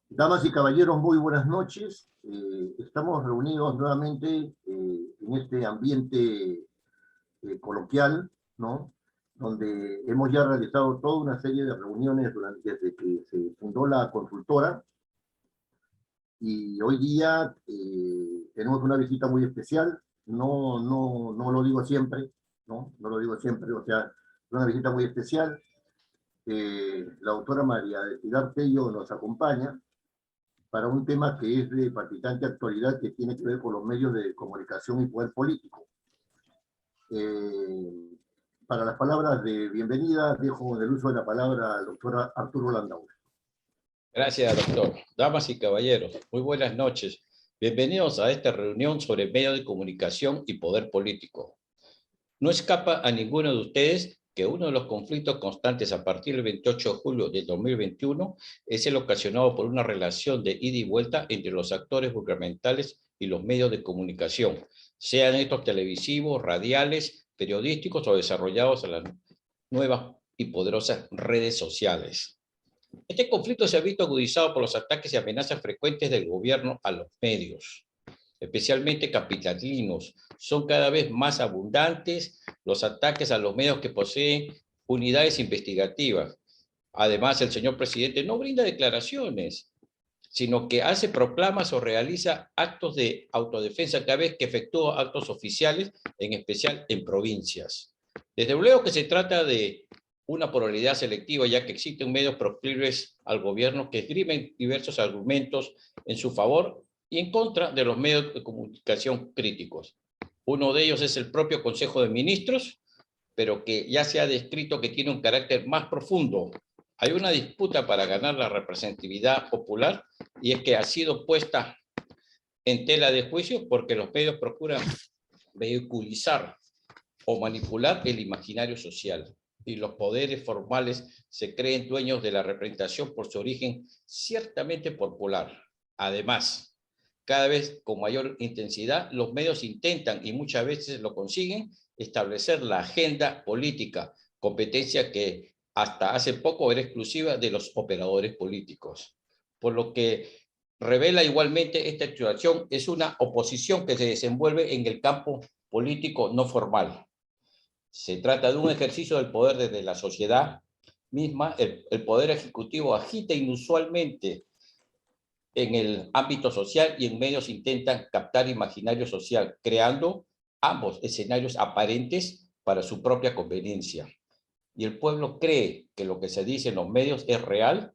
Damas y caballeros, muy buenas noches. Estamos reunidos nuevamente en este ambiente coloquial, ¿no? Donde hemos ya realizado toda una serie de reuniones desde que se fundó la consultora. Y hoy día tenemos una visita muy especial. No lo digo siempre, ¿no? No lo digo siempre, o sea, es una visita muy especial. La doctora María del Pilar Tello nos acompaña para un tema que es de palpitante actualidad, que tiene que ver con los medios de comunicación y poder político. Para las palabras de bienvenida, dejo el uso de la palabra al doctor Arturo Landau. Gracias, doctor. Damas y caballeros, muy buenas noches. Bienvenidos a esta reunión sobre medios de comunicación y poder político. No escapa a ninguno de ustedes que uno de los conflictos constantes a partir del 28 de julio de 2021 es el ocasionado por una relación de ida y vuelta entre los actores gubernamentales y los medios de comunicación, sean estos televisivos, radiales, periodísticos o desarrollados en las nuevas y poderosas redes sociales. Este conflicto se ha visto agudizado por los ataques y amenazas frecuentes del gobierno a los medios, especialmente capitalinos. Son cada vez más abundantes los ataques a los medios que poseen unidades investigativas. Además, el señor presidente no brinda declaraciones, sino que hace proclamas o realiza actos de autodefensa cada vez que efectúa actos oficiales, en especial en provincias. Desde luego que se trata de una pluralidad selectiva, ya que existen medios proclives al gobierno que esgrimen diversos argumentos en su favor y en contra de los medios de comunicación críticos. Uno de ellos es el propio Consejo de Ministros, pero que ya se ha descrito que tiene un carácter más profundo. Hay una disputa para ganar la representatividad popular y es que ha sido puesta en tela de juicio porque los medios procuran vehiculizar o manipular el imaginario social y los poderes formales se creen dueños de la representación por su origen ciertamente popular. Además, cada vez con mayor intensidad, los medios intentan, y muchas veces lo consiguen, establecer la agenda política, competencia que hasta hace poco era exclusiva de los operadores políticos. Por lo que revela igualmente esta situación, es una oposición que se desenvuelve en el campo político no formal. Se trata de un ejercicio del poder desde la sociedad misma. El poder ejecutivo agita inusualmente en el ámbito social y en medios intentan captar imaginario social, creando ambos escenarios aparentes para su propia conveniencia. Y el pueblo cree que lo que se dice en los medios es real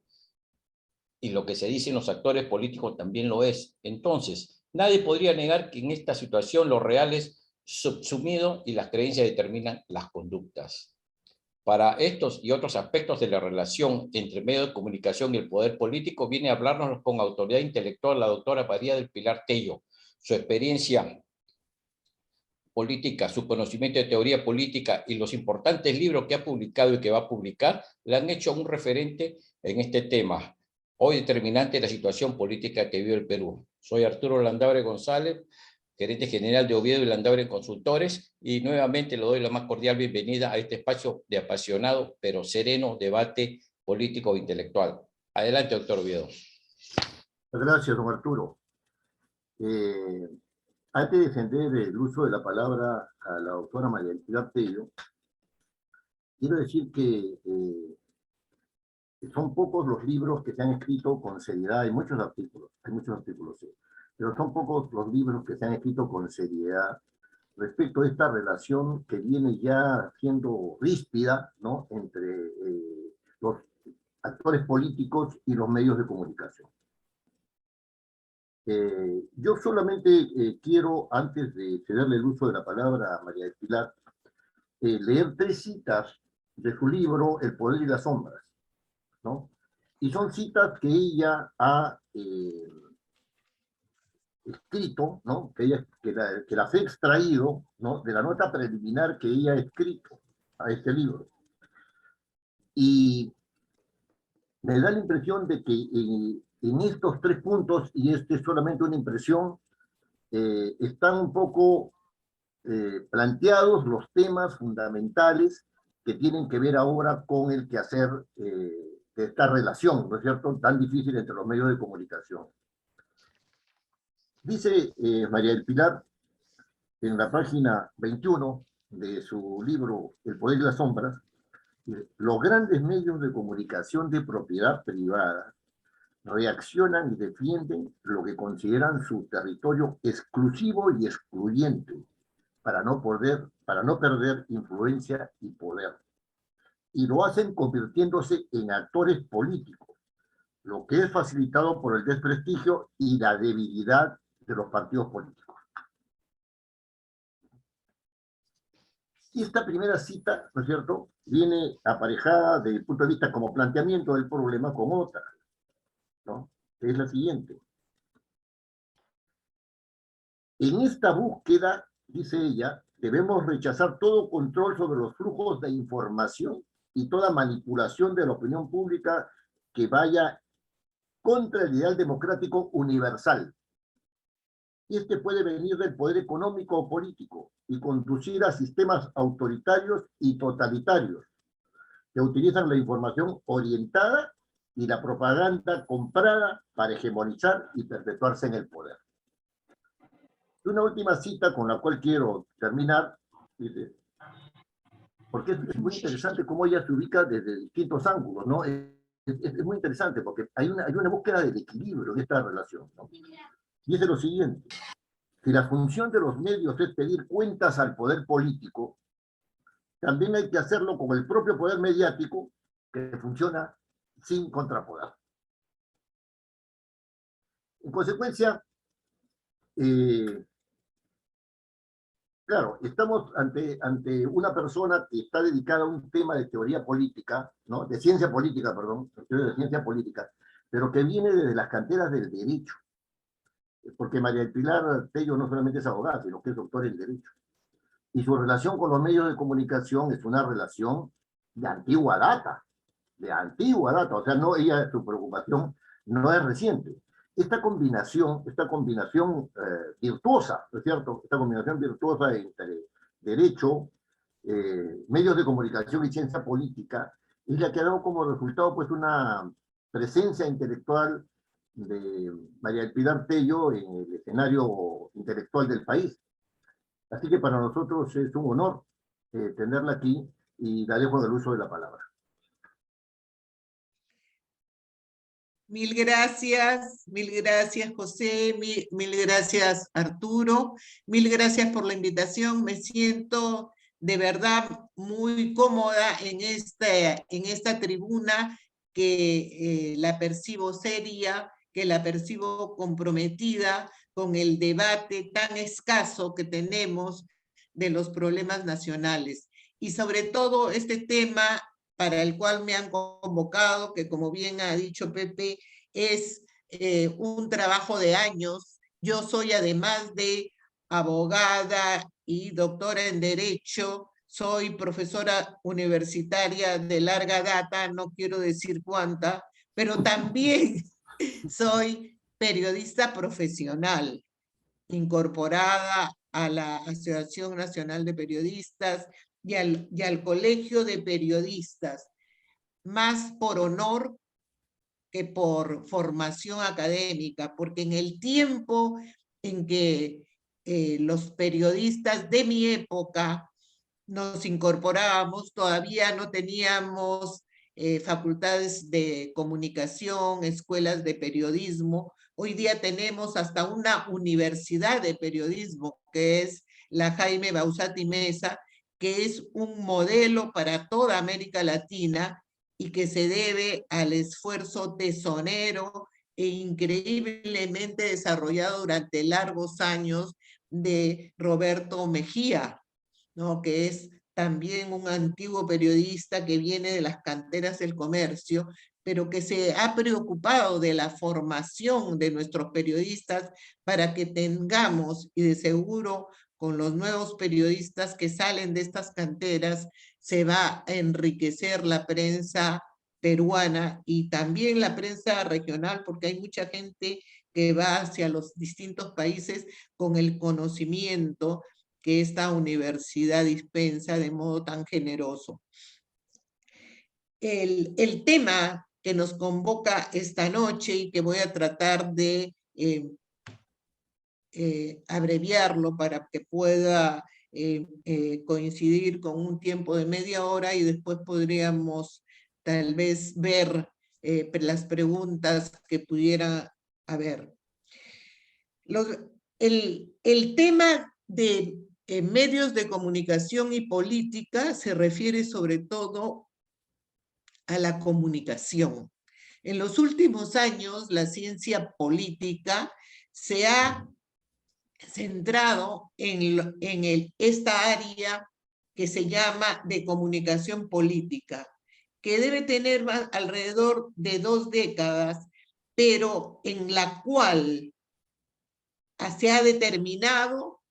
y lo que se dice en los actores políticos también lo es. Entonces, nadie podría negar que en esta situación lo real es subsumido y las creencias determinan las conductas. Para estos y otros aspectos de la relación entre medios de comunicación y el poder político, viene a hablarnos con autoridad intelectual la doctora María del Pilar Tello. Su experiencia política, su conocimiento de teoría política y los importantes libros que ha publicado y que va a publicar, le han hecho un referente en este tema, hoy determinante de la situación política que vive el Perú. Soy Arturo Landauer González, gerente general de Oviedo y Landauer Consultores, y nuevamente le doy la más cordial bienvenida a este espacio de apasionado pero sereno debate político e intelectual. Adelante, doctor Oviedo. Gracias, don Arturo. Antes de ceder el uso de la palabra a la doctora María del Pilar Tello, quiero decir que son pocos los libros que se han escrito con seriedad, hay muchos artículos, sí, pero son pocos los libros que se han escrito con seriedad respecto a esta relación que viene ya siendo ríspida, ¿no?, entre los actores políticos y los medios de comunicación. Yo solamente quiero, antes de cederle el uso de la palabra a María del Pilar, leer 3 citas de su libro El poder y las sombras, ¿no? Y son citas que ella ha escrito, ¿no?, que las he extraído, ¿no?, de la nota preliminar que ella ha escrito a este libro. Y me da la impresión de que en estos 3 puntos, y este es solamente una impresión, están un poco planteados los temas fundamentales que tienen que ver ahora con el quehacer de esta relación, ¿no es cierto?, tan difícil entre los medios de comunicación. Dice María del Pilar, en la página 21 de su libro El poder y las sombras, los grandes medios de comunicación de propiedad privada reaccionan y defienden lo que consideran su territorio exclusivo y excluyente para no perder influencia y poder. Y lo hacen convirtiéndose en actores políticos, lo que es facilitado por el desprestigio y la debilidad de los partidos políticos. Y esta primera cita, ¿no es cierto?, viene aparejada desde el punto de vista como planteamiento del problema con otra, ¿no?, que es la siguiente. En esta búsqueda, dice ella, debemos rechazar todo control sobre los flujos de información y toda manipulación de la opinión pública que vaya contra el ideal democrático universal. Y este puede venir del poder económico o político y conducir a sistemas autoritarios y totalitarios que utilizan la información orientada y la propaganda comprada para hegemonizar y perpetuarse en el poder. Una última cita con la cual quiero terminar, dice, porque es muy interesante cómo ella se ubica desde distintos ángulos, ¿no? Es muy interesante porque hay una búsqueda del equilibrio en esta relación, ¿no? Y dice lo siguiente: si la función de los medios es pedir cuentas al poder político, también hay que hacerlo con el propio poder mediático, que funciona sin contrapoder. En consecuencia, claro, estamos ante una persona que está dedicada a un tema de teoría política, ¿no?, de ciencia política, perdón, de ciencia política, pero que viene desde las canteras del derecho. Porque María del Pilar Tello no solamente es abogada, sino que es doctora en Derecho. Y su relación con los medios de comunicación es una relación de antigua data, o sea, no, su preocupación no es reciente. Esta combinación virtuosa, ¿no es cierto? Esta combinación virtuosa entre derecho, medios de comunicación y ciencia política, es la que ha dado como resultado, pues, una presencia intelectual de María del Pilar Tello en el escenario intelectual del país. Así que para nosotros es un honor tenerla aquí, y la dejo del uso de la palabra. Mil gracias José, mil gracias Arturo, mil gracias por la invitación. Me siento de verdad muy cómoda en esta tribuna, que la percibo seria, que la percibo comprometida con el debate tan escaso que tenemos de los problemas nacionales. Y sobre todo este tema para el cual me han convocado, que como bien ha dicho Pepe, es un trabajo de años. Yo soy, además de abogada y doctora en Derecho, soy profesora universitaria de larga data, no quiero decir cuánta, pero también soy periodista profesional, incorporada a la Asociación Nacional de Periodistas y al Colegio de Periodistas, más por honor que por formación académica, porque en el tiempo en que los periodistas de mi época nos incorporábamos, todavía no teníamos facultades de comunicación, escuelas de periodismo. Hoy día tenemos hasta una universidad de periodismo, que es la Jaime Bauzati Meza, que es un modelo para toda América Latina y que se debe al esfuerzo tesonero e increíblemente desarrollado durante largos años de Roberto Mejía, ¿no?, que es también un antiguo periodista que viene de las canteras del comercio, pero que se ha preocupado de la formación de nuestros periodistas para que tengamos, y de seguro con los nuevos periodistas que salen de estas canteras, se va a enriquecer la prensa peruana y también la prensa regional, porque hay mucha gente que va hacia los distintos países con el conocimiento que esta universidad dispensa de modo tan generoso. El tema que nos convoca esta noche y que voy a tratar de abreviarlo para que pueda coincidir con un tiempo de media hora y después podríamos tal vez ver las preguntas que pudiera haber. El tema de medios de comunicación y política se refiere sobre todo a la comunicación. En los últimos años, la ciencia política se ha centrado en esta área que se llama de comunicación política, que debe tener alrededor de 2 décadas, pero en la cual se ha determinado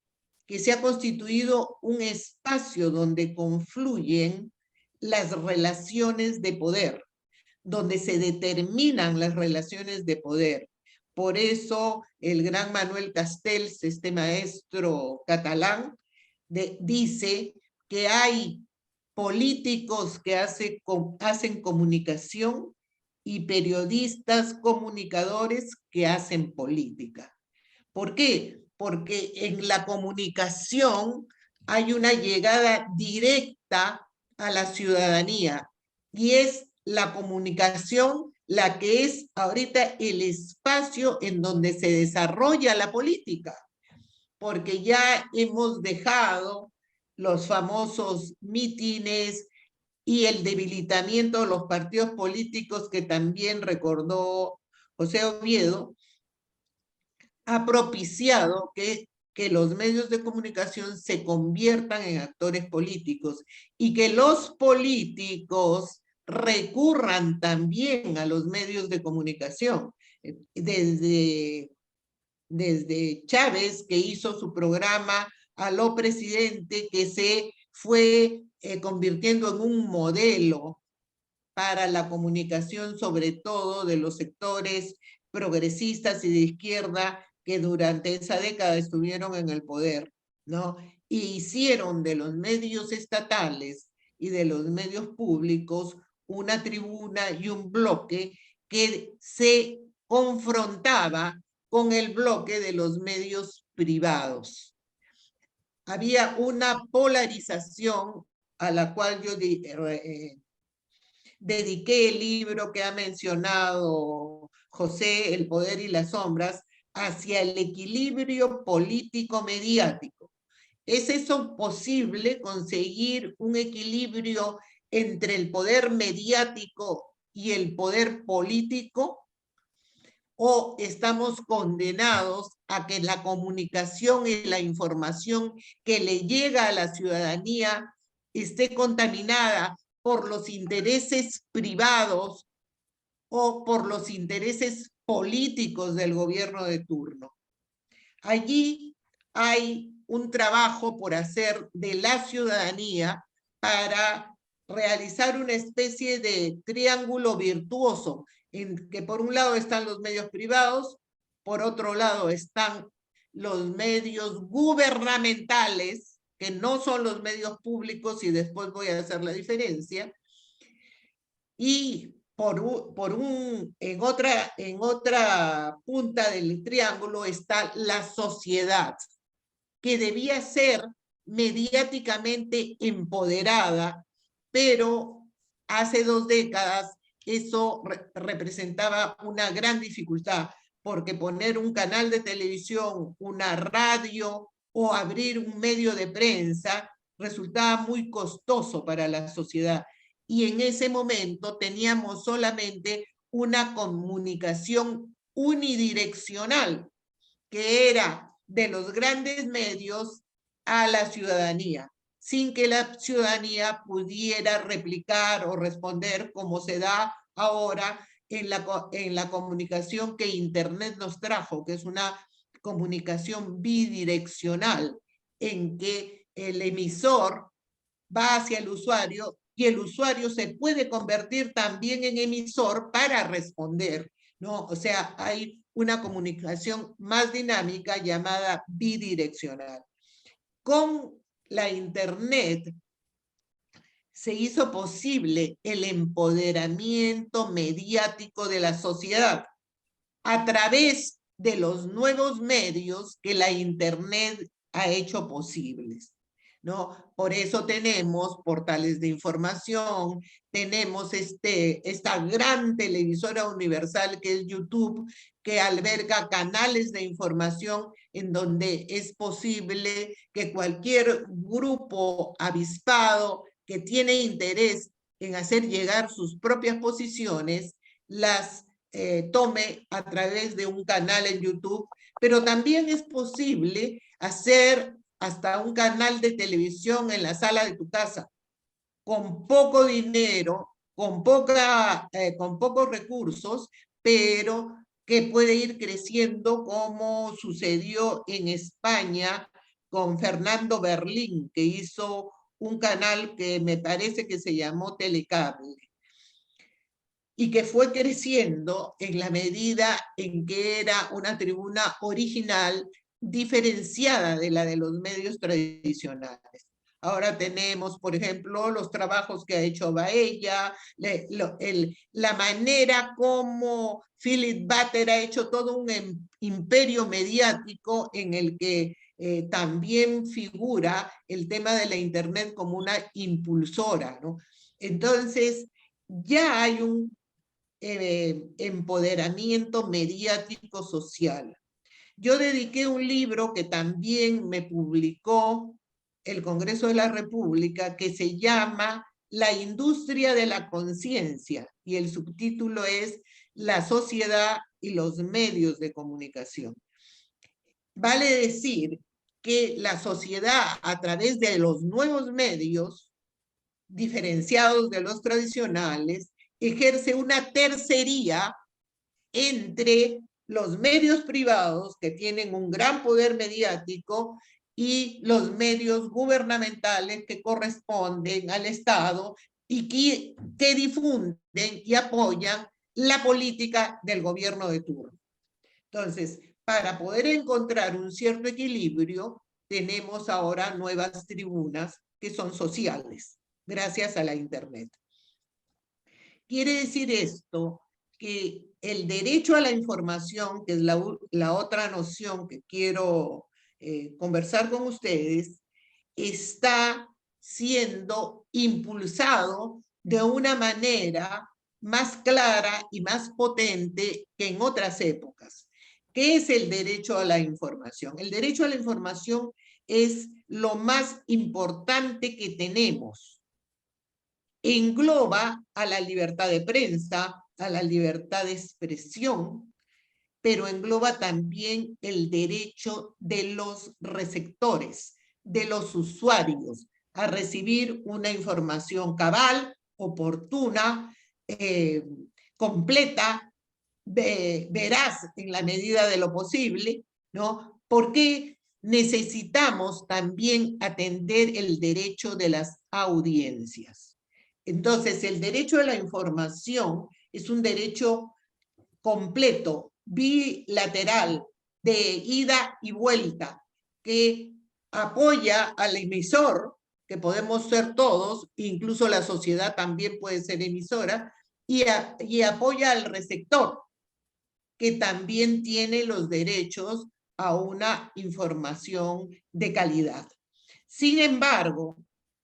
que se ha constituido un espacio donde confluyen las relaciones de poder, donde se determinan las relaciones de poder. Por eso el gran Manuel Castells, este maestro catalán, dice que hay políticos que hacen comunicación y periodistas comunicadores que hacen política. ¿Por qué? Porque en la comunicación hay una llegada directa a la ciudadanía y es la comunicación la que es ahorita el espacio en donde se desarrolla la política, porque ya hemos dejado los famosos mítines y el debilitamiento de los partidos políticos que también recordó José Oviedo, ha propiciado que los medios de comunicación se conviertan en actores políticos y que los políticos recurran también a los medios de comunicación. Desde Chávez, que hizo su programa Aló Presidente, que se fue convirtiendo en un modelo para la comunicación, sobre todo de los sectores progresistas y de izquierda que durante esa década estuvieron en el poder, ¿no? Y hicieron de los medios estatales y de los medios públicos una tribuna y un bloque que se confrontaba con el bloque de los medios privados. Había una polarización a la cual yo dediqué el libro que ha mencionado José, El poder y las sombras, hacia el equilibrio político-mediático. ¿Es eso posible, conseguir un equilibrio entre el poder mediático y el poder político? ¿O estamos condenados a que la comunicación y la información que le llega a la ciudadanía esté contaminada por los intereses privados o por los intereses políticos del gobierno de turno? Allí hay un trabajo por hacer de la ciudadanía para realizar una especie de triángulo virtuoso, en que por un lado están los medios privados, por otro lado están los medios gubernamentales, que no son los medios públicos, y después voy a hacer la diferencia, y en otra punta del triángulo está la sociedad, que debía ser mediáticamente empoderada, pero hace 2 décadas eso representaba una gran dificultad, porque poner un canal de televisión, una radio o abrir un medio de prensa resultaba muy costoso para la sociedad. Y en ese momento teníamos solamente una comunicación unidireccional, que era de los grandes medios a la ciudadanía, sin que la ciudadanía pudiera replicar o responder como se da ahora en la comunicación que Internet nos trajo, que es una comunicación bidireccional, en que el emisor va hacia el usuario y el usuario se puede convertir también en emisor para responder, ¿no? O sea, hay una comunicación más dinámica llamada bidireccional. con la Internet se hizo posible el empoderamiento mediático de la sociedad a través de los nuevos medios que la Internet ha hecho posibles, ¿no? Por eso tenemos portales de información, tenemos esta gran televisora universal que es YouTube, que alberga canales de información en donde es posible que cualquier grupo avispado que tiene interés en hacer llegar sus propias posiciones, las tome a través de un canal en YouTube, pero también es posible hacer hasta un canal de televisión en la sala de tu casa, con poco dinero, con pocos recursos, pero que puede ir creciendo como sucedió en España con Fernando Berlín, que hizo un canal que me parece que se llamó Telecable, y que fue creciendo en la medida en que era una tribuna original diferenciada de la de los medios tradicionales. Ahora tenemos, por ejemplo, los trabajos que ha hecho Baella, la manera como Philip Butter ha hecho todo un imperio mediático en el que también figura el tema de la Internet como una impulsora, ¿no? Entonces, ya hay un empoderamiento mediático social. Yo dediqué un libro que también me publicó el Congreso de la República, que se llama La industria de la conciencia, y el subtítulo es La sociedad y los medios de comunicación. Vale decir que la sociedad, a través de los nuevos medios, diferenciados de los tradicionales, ejerce una tercería entre los medios privados, que tienen un gran poder mediático, y los medios gubernamentales que corresponden al Estado y que difunden y apoyan la política del gobierno de turno. Entonces, para poder encontrar un cierto equilibrio, tenemos ahora nuevas tribunas que son sociales, gracias a la Internet. Quiere decir esto que el derecho a la información, que es la otra noción que quiero conversar con ustedes, está siendo impulsado de una manera más clara y más potente que en otras épocas. ¿Qué es el derecho a la información? El derecho a la información es lo más importante que tenemos. Engloba a la libertad de prensa, a la libertad de expresión, pero engloba también el derecho de los receptores, de los usuarios, a recibir una información cabal, oportuna, completa, veraz en la medida de lo posible, ¿no? Porque necesitamos también atender el derecho de las audiencias. Entonces, el derecho a la información es un derecho completo, bilateral, de ida y vuelta, que apoya al emisor, que podemos ser todos, incluso la sociedad también puede ser emisora, y apoya al receptor, que también tiene los derechos a una información de calidad. Sin embargo,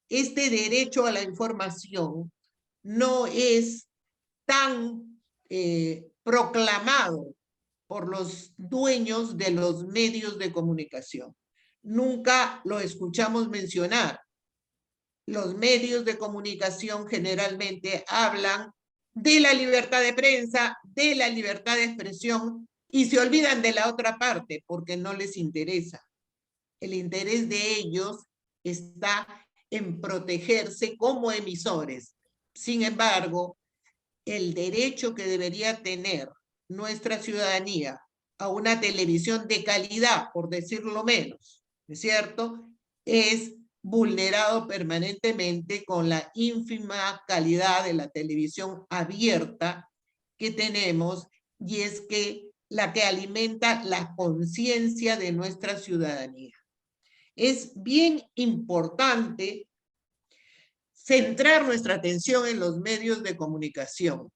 este derecho a la información no es tan proclamado por los dueños de los medios de comunicación. Nunca lo escuchamos mencionar. Los medios de comunicación generalmente hablan de la libertad de prensa, de la libertad de expresión, y se olvidan de la otra parte porque no les interesa. El interés de ellos está en protegerse como emisores. Sin embargo, el derecho que debería tener nuestra ciudadanía a una televisión de calidad, por decirlo menos, ¿no es cierto?, es vulnerado permanentemente con la ínfima calidad de la televisión abierta que tenemos, y es que la que alimenta la conciencia de nuestra ciudadanía. es bien importante centrar nuestra atención en los medios de comunicación,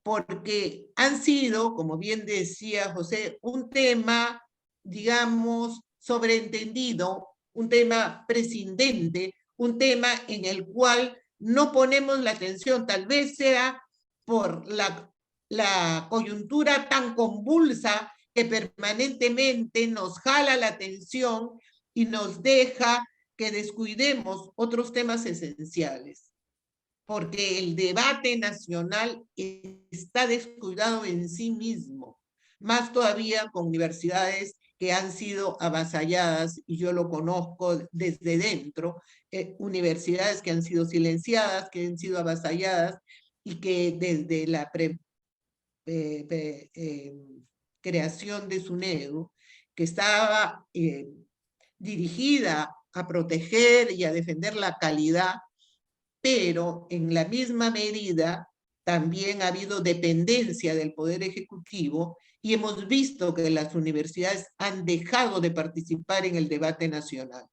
porque han sido, como bien decía José, un tema, digamos, sobreentendido, un tema prescindente, un tema en el cual no ponemos la atención, tal vez sea por la coyuntura tan convulsa que permanentemente nos jala la atención y nos deja que descuidemos otros temas esenciales, porque el debate nacional está descuidado en sí mismo, más todavía con universidades que han sido avasalladas, y yo lo conozco desde dentro, universidades que han sido silenciadas, que han sido avasalladas, y que desde la creación de SUNEDU, que estaba dirigida a proteger y a defender la calidad, pero en la misma medida también ha habido dependencia del Poder Ejecutivo y hemos visto que las universidades han dejado de participar en el debate nacional.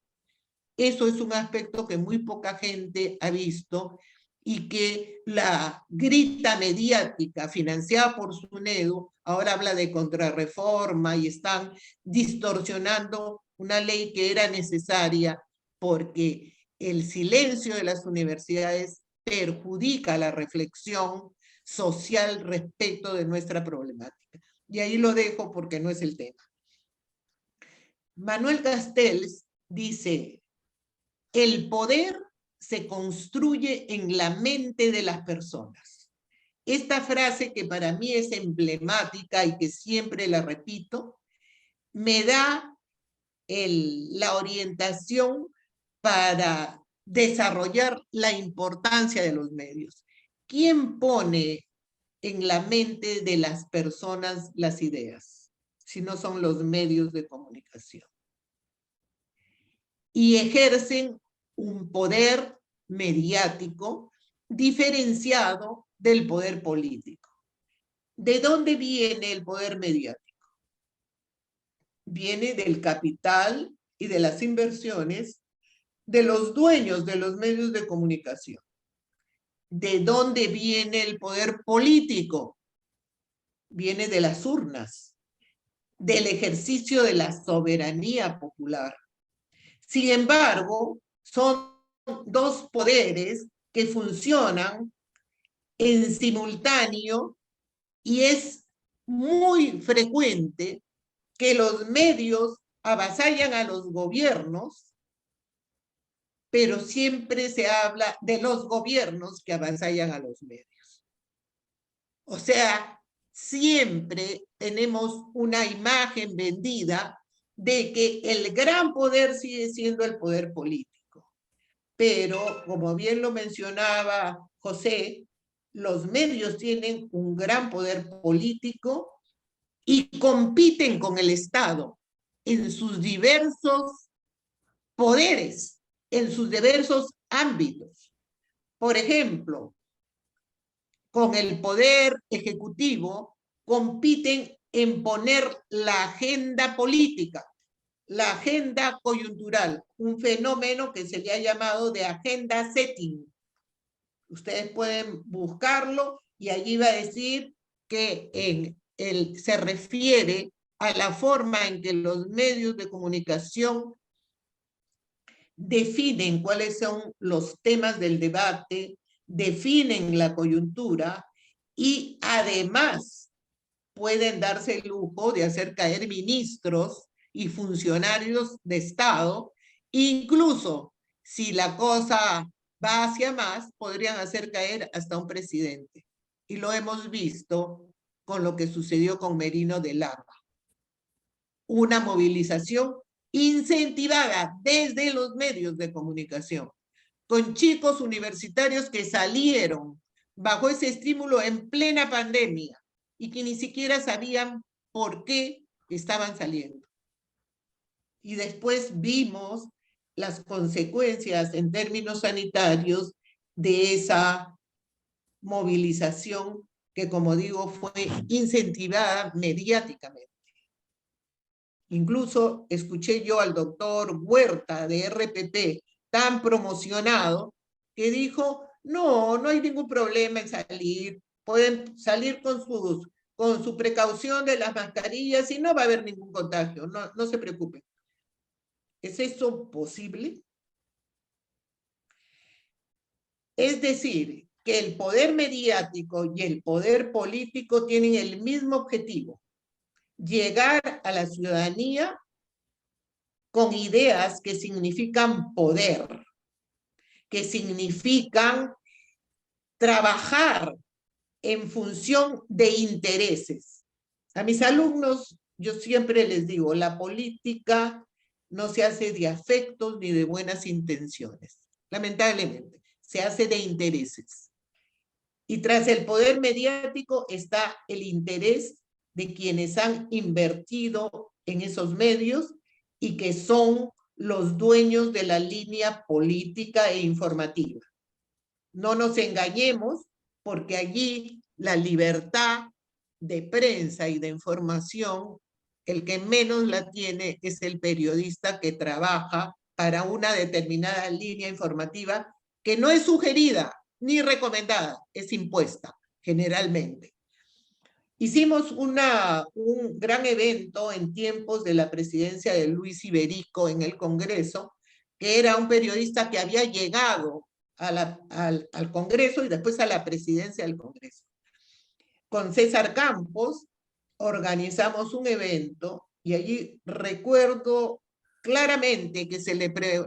Eso es un aspecto que muy poca gente ha visto y que la grita mediática financiada por SUNEDU ahora habla de contrarreforma y están distorsionando una ley que era necesaria porque el silencio de las universidades perjudica la reflexión social respecto de nuestra problemática. Y ahí lo dejo porque no es el tema. Manuel Castells dice: el poder se construye en la mente de las personas. Esta frase, que para mí es emblemática y que siempre la repito, me da la orientación para desarrollar la importancia de los medios. ¿Quién pone en la mente de las personas las ideas, si no son los medios de comunicación? Y ejercen un poder mediático diferenciado del poder político. ¿De dónde viene el poder mediático? Viene del capital y de las inversiones de los dueños de los medios de comunicación. ¿De dónde viene el poder político? Viene de las urnas, del ejercicio de la soberanía popular. Sin embargo, son dos poderes que funcionan en simultáneo y es muy frecuente que los medios avasallan a los gobiernos, pero siempre se habla de los gobiernos que avasallan a los medios. O sea, siempre tenemos una imagen vendida de que el gran poder sigue siendo el poder político. Pero, como bien lo mencionaba José, los medios tienen un gran poder político y compiten con el Estado en sus diversos poderes, en sus diversos ámbitos. Por ejemplo, con el poder ejecutivo compiten en poner la agenda política, la agenda coyuntural, un fenómeno que se le ha llamado de agenda setting. Ustedes pueden buscarlo y allí va a decir que se refiere a la forma en que los medios de comunicación definen cuáles son los temas del debate, definen la coyuntura y además pueden darse el lujo de hacer caer ministros y funcionarios de Estado, incluso si la cosa va hacia más, podrían hacer caer hasta un presidente. Y lo hemos visto con lo que sucedió con Merino de Lama. Una movilización incentivada desde los medios de comunicación, con chicos universitarios que salieron bajo ese estímulo en plena pandemia y que ni siquiera sabían por qué estaban saliendo. Y después vimos las consecuencias en términos sanitarios de esa movilización que, como digo, fue incentivada mediáticamente. Incluso escuché yo al doctor Huerta de RPP tan promocionado que dijo, no, no hay ningún problema en salir, pueden salir con su precaución de las mascarillas y no va a haber ningún contagio, no se preocupen. ¿Es eso posible? Es decir, que el poder mediático y el poder político tienen el mismo objetivo, llegar a la ciudadanía con ideas que significan poder, que significan trabajar en función de intereses. A mis alumnos yo siempre les digo, la política no se hace de afectos ni de buenas intenciones. Lamentablemente, se hace de intereses. Y tras el poder mediático está el interés de quienes han invertido en esos medios y que son los dueños de la línea política e informativa. No nos engañemos, porque allí la libertad de prensa y de información, el que menos la tiene es el periodista que trabaja para una determinada línea informativa que no es sugerida ni recomendada, es impuesta generalmente. Hicimos un gran evento en tiempos de la presidencia de Luis Iberico en el Congreso, que era un periodista que había llegado al Congreso y después a la presidencia del Congreso. Con César Campos organizamos un evento y allí recuerdo claramente que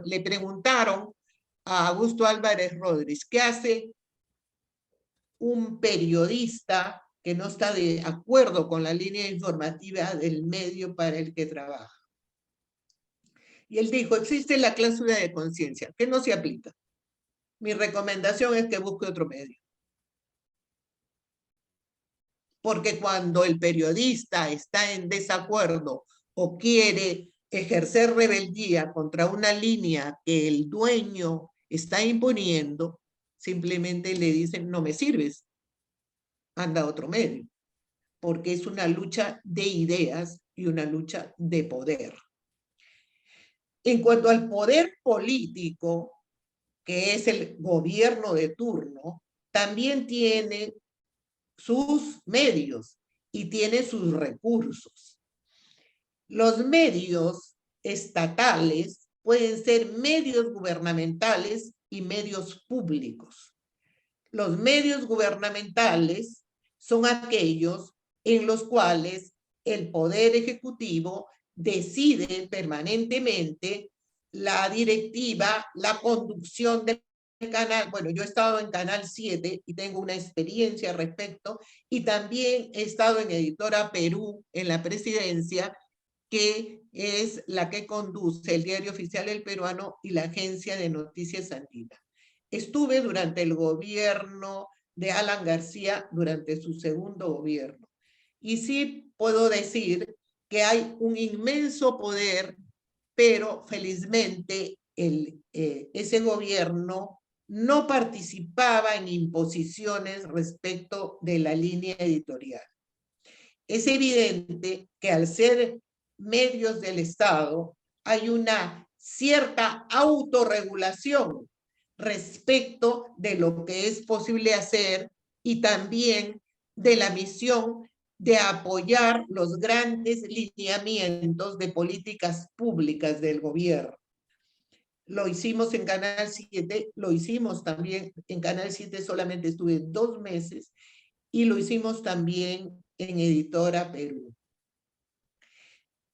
le preguntaron a Augusto Álvarez Rodríguez, ¿qué hace un periodista que no está de acuerdo con la línea informativa del medio para el que trabaja? Y él dijo, existe la cláusula de conciencia, que no se aplica. Mi recomendación es que busque otro medio. Porque cuando el periodista está en desacuerdo o quiere ejercer rebeldía contra una línea que el dueño está imponiendo, simplemente le dicen, no me sirves, anda a otro medio. Porque es una lucha de ideas y una lucha de poder. En cuanto al poder político, que es el gobierno de turno, también tiene sus medios y tiene sus recursos. Los medios estatales pueden ser medios gubernamentales y medios públicos. Los medios gubernamentales son aquellos en los cuales el Poder Ejecutivo decide permanentemente la directiva, la conducción del canal. Bueno, yo he estado en Canal 7 y tengo una experiencia al respecto, y también he estado en Editora Perú, en la presidencia, que es la que conduce el Diario Oficial El Peruano y la Agencia de Noticias Andina. Estuve durante el gobierno de Alan García, durante su segundo gobierno. Y sí puedo decir que hay un inmenso poder, pero felizmente ese gobierno no participaba en imposiciones respecto de la línea editorial. Es evidente que al ser medios del Estado hay una cierta autorregulación respecto de lo que es posible hacer y también de la misión de apoyar los grandes lineamientos de políticas públicas del gobierno. Lo hicimos en Canal 7, lo hicimos también en Canal 7, solamente estuve 2 meses, y lo hicimos también en Editora Perú.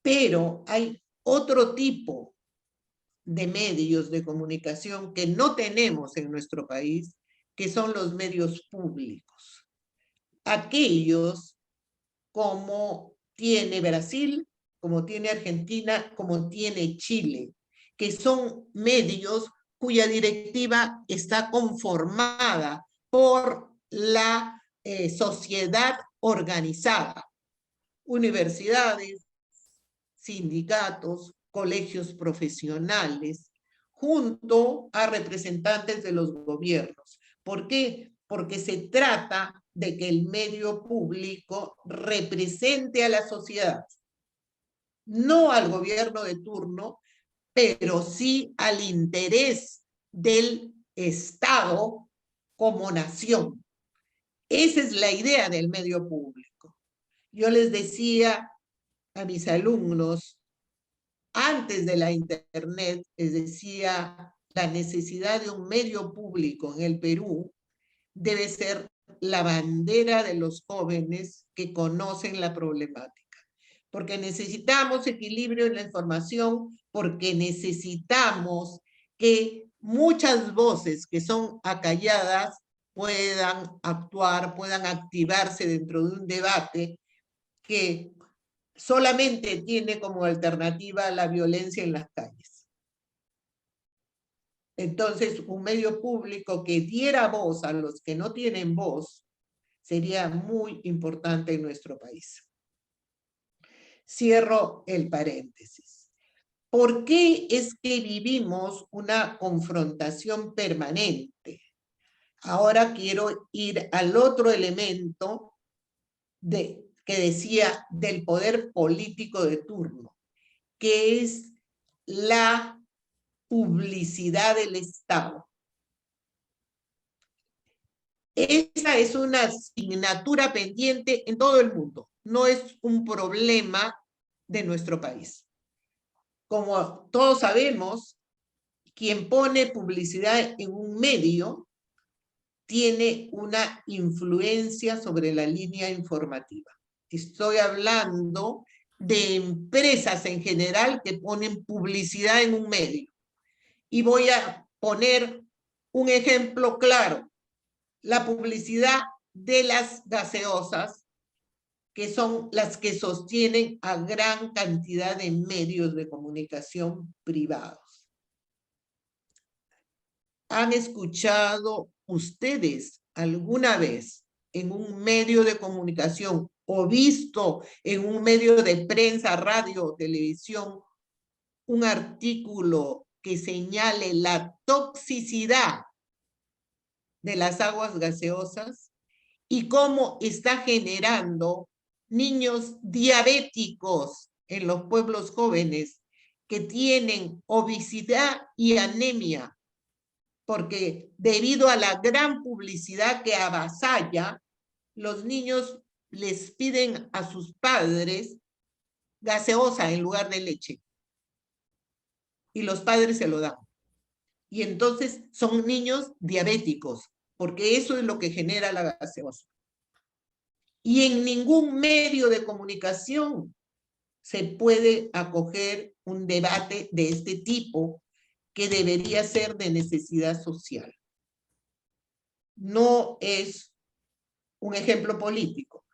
Pero hay otro tipo de medios de comunicación que no tenemos en nuestro país, que son los medios públicos. Aquellos como tiene Brasil, como tiene Argentina, como tiene Chile, que son medios cuya directiva está conformada por la sociedad organizada, universidades, sindicatos, colegios profesionales, junto a representantes de los gobiernos. ¿Por qué? Porque se trata de que el medio público represente a la sociedad. no al gobierno de turno, pero sí al interés del Estado como nación. Esa es la idea del medio público. Yo les decía a mis alumnos, antes de la Internet, les decía, la necesidad de un medio público en el Perú debe ser la bandera de los jóvenes que conocen la problemática. Porque necesitamos equilibrio en la información, porque necesitamos que muchas voces que son acalladas puedan actuar, puedan activarse dentro de un debate que solamente tiene como alternativa la violencia en las calles. Entonces, un medio público que diera voz a los que no tienen voz sería muy importante en nuestro país. Cierro el paréntesis. ¿Por qué es que vivimos una confrontación permanente? Ahora quiero ir al otro elemento que decía del poder político de turno, que es la publicidad del Estado. Esa es una asignatura pendiente en todo el mundo, no es un problema de nuestro país. Como todos sabemos, quien pone publicidad en un medio tiene una influencia sobre la línea informativa. Estoy hablando de empresas en general que ponen publicidad en un medio. Y voy a poner un ejemplo claro. La publicidad de las gaseosas, que son las que sostienen a gran cantidad de medios de comunicación privados. ¿Han escuchado ustedes alguna vez en un medio de comunicación o visto en un medio de prensa, radio o televisión un artículo que señale la toxicidad de las aguas gaseosas y cómo está generando niños diabéticos en los pueblos jóvenes que tienen obesidad y anemia? Porque debido a la gran publicidad que avasalla, los niños les piden a sus padres gaseosa en lugar de leche. Y los padres se lo dan. Y entonces son niños diabéticos, porque eso es lo que genera la gaseosa. Y en ningún medio de comunicación se puede acoger un debate de este tipo que debería ser de necesidad social. No es un ejemplo político,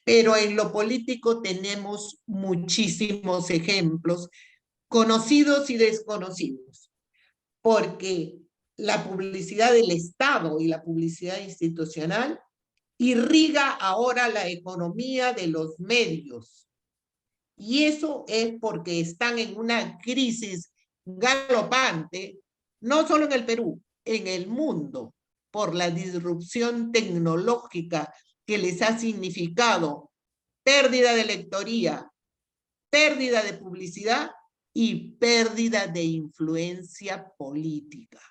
pero en lo político tenemos muchísimos ejemplos, conocidos y desconocidos, porque la publicidad del Estado y la publicidad institucional irriga ahora la economía de los medios. Y eso es porque están en una crisis galopante, no solo en el Perú, en el mundo, por la disrupción tecnológica que les ha significado pérdida de lectoría, pérdida de publicidad y pérdida de influencia política.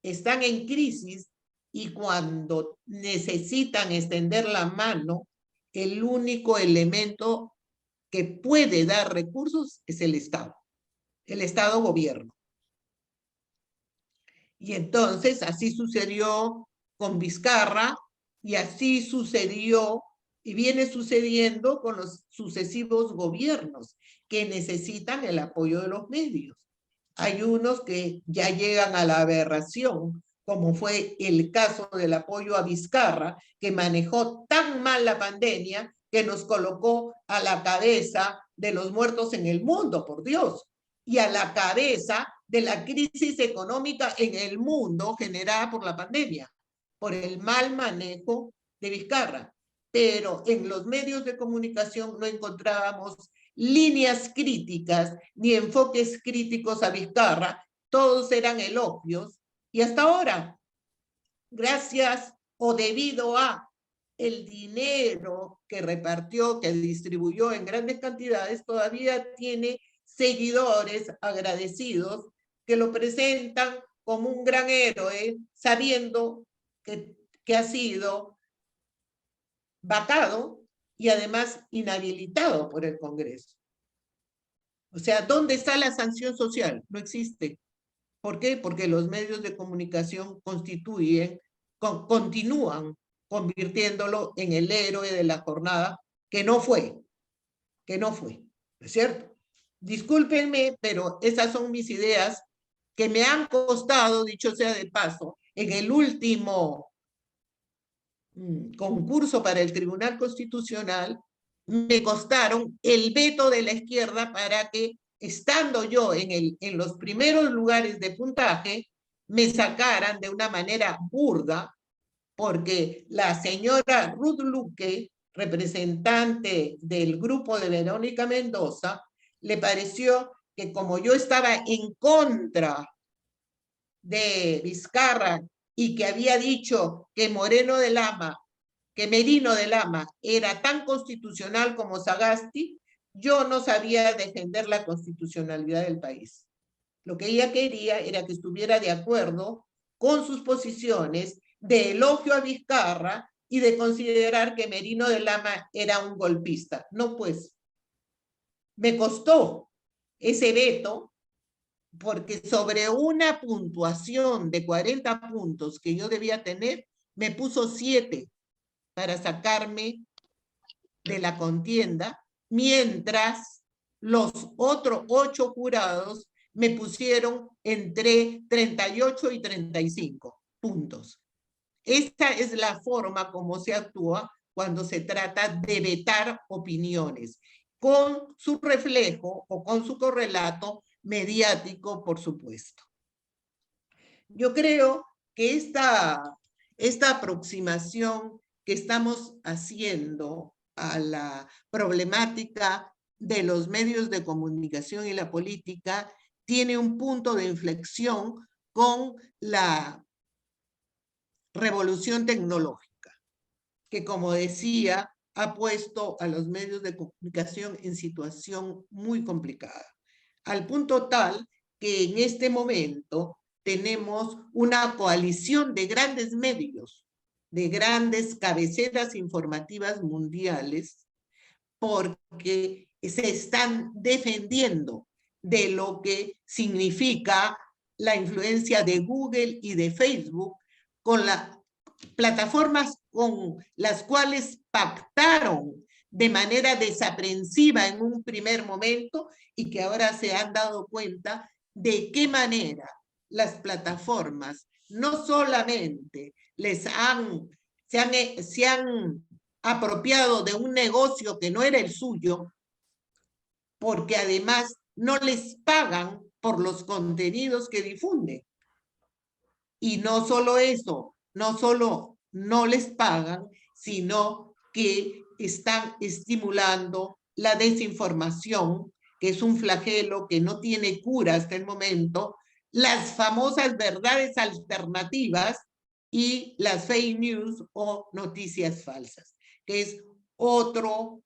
Están en crisis y cuando necesitan extender la mano, el único elemento que puede dar recursos es el Estado gobierno. Y entonces así sucedió con Vizcarra y así sucedió y viene sucediendo con los sucesivos gobiernos que necesitan el apoyo de los medios. Hay unos que ya llegan a la aberración, como fue el caso del apoyo a Vizcarra, que manejó tan mal la pandemia que nos colocó a la cabeza de los muertos en el mundo, por Dios, y a la cabeza de la crisis económica en el mundo generada por la pandemia, por el mal manejo de Vizcarra. Pero en los medios de comunicación no encontrábamos líneas críticas ni enfoques críticos a Vizcarra, todos eran elogios, y hasta ahora, gracias o debido a el dinero que repartió, que distribuyó en grandes cantidades, todavía tiene seguidores agradecidos que lo presentan como un gran héroe, sabiendo que ha sido vacado y además inhabilitado por el Congreso. O sea, ¿dónde está la sanción social? No existe. ¿Por qué? Porque los medios de comunicación continúan convirtiéndolo en el héroe de la jornada, que no fue, ¿no es cierto? Discúlpenme, pero esas son mis ideas que me han costado, dicho sea de paso, en el último concurso para el Tribunal Constitucional, me costaron el veto de la izquierda para que, estando yo en los primeros lugares de puntaje, me sacaran de una manera burda, porque la señora Ruth Luque, representante del grupo de Verónica Mendoza, le pareció que como yo estaba en contra de Vizcarra y que había dicho que Merino de Lama era tan constitucional como Sagasti, yo no sabía defender la constitucionalidad del país. Lo que ella quería era que estuviera de acuerdo con sus posiciones de elogio a Vizcarra y de considerar que Merino de Lama era un golpista. No, pues, me costó ese veto, porque sobre una puntuación de 40 puntos que yo debía tener, me puso 7 para sacarme de la contienda, mientras los otros 8 jurados me pusieron entre 38 y 35 puntos. Esta es la forma como se actúa cuando se trata de vetar opiniones, con su reflejo o con su correlato mediático, por supuesto. Yo creo que esta aproximación que estamos haciendo a la problemática de los medios de comunicación y la política tiene un punto de inflexión con la revolución tecnológica, que, como decía, ha puesto a los medios de comunicación en situación muy complicada, al punto tal que en este momento tenemos una coalición de grandes medios, de grandes cabeceras informativas mundiales, porque se están defendiendo de lo que significa la influencia de Google y de Facebook con las plataformas con las cuales pactaron de manera desaprensiva en un primer momento y que ahora se han dado cuenta de qué manera las plataformas no solamente se han apropiado de un negocio que no era el suyo, porque además no les pagan por los contenidos que difunden. Y no solo eso, no solo no les pagan, sino que están estimulando la desinformación, que es un flagelo que no tiene cura hasta el momento, las famosas verdades alternativas y las fake news o noticias falsas, que es otro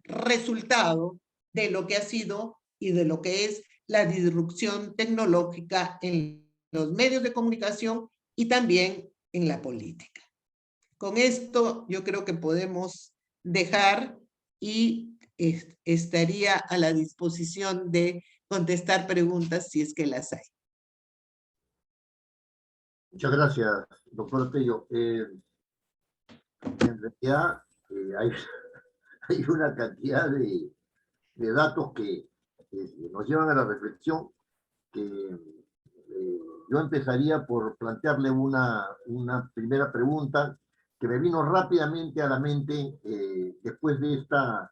resultado de lo que ha sido y de lo que es la disrupción tecnológica en los medios de comunicación y también en la política. Con esto yo creo que podemos dejar y estaría a la disposición de contestar preguntas si es que las hay. Muchas gracias, doctor Tello. En realidad hay una cantidad de datos que nos llevan a la reflexión, que yo empezaría por plantearle una primera pregunta que me vino rápidamente a la mente después de esta